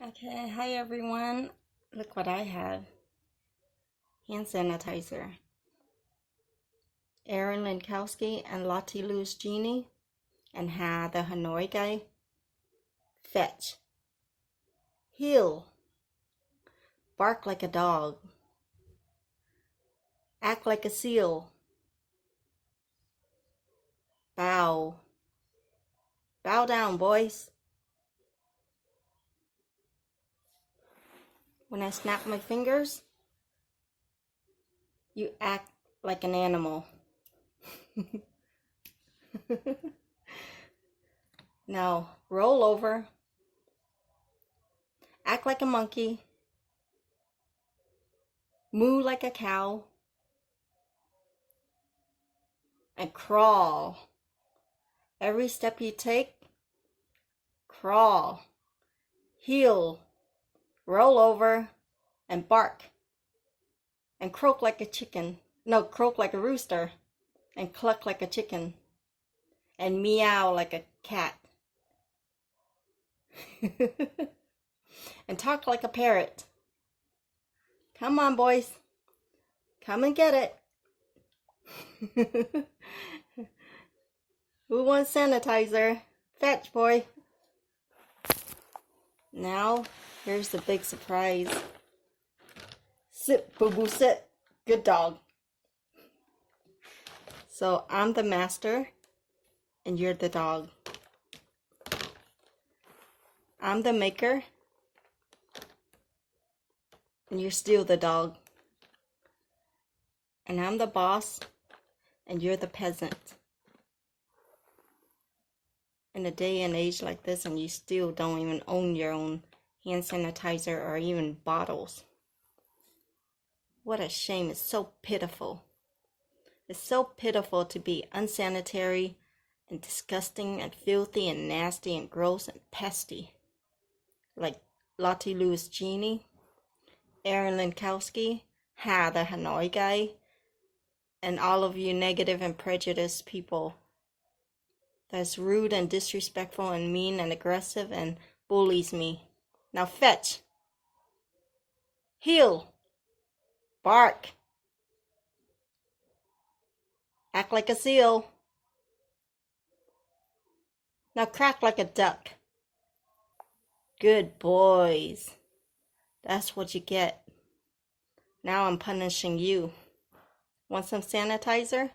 Okay, hi everyone. Look what I have. Hand sanitizer. Aaron Linkowski and Lottie Lou's Genie and the Hanoi guy. Fetch. Heel. Bark like a dog. Act like a seal. Bow. Bow down, boys. When I snap my fingers, you act like an animal. Now, roll over. Act like a monkey. Moo like a cow. And crawl. Every step you take, crawl. Heel. Roll over and bark and croak like a chicken. No, croak like a rooster and cluck like a chicken and meow like a cat and talk like a parrot. Come on, boys. Come and get it. Who wants sanitizer? Fetch, boy. Now, here's the big surprise. Sit, boo-boo, sit. Good dog. So, I'm the master, and you're the dog. I'm the maker, and you're still the dog. And I'm the boss, and you're the peasant. In a day and age like this, and you still don't even own your own hand sanitizer or even bottles. What a shame. It's so pitiful. It's so pitiful to be unsanitary and disgusting and filthy and nasty and gross and pesty. Like Lottie Lou's Genie, Aaron Linkowski, the Hanoi guy, and all of you negative and prejudiced people that's rude and disrespectful and mean and aggressive and bullies me. Now fetch. Heel. Bark. Act like a seal. Now crack like a duck. Good boys. That's what you get. Now I'm punishing you. Want some sanitizer?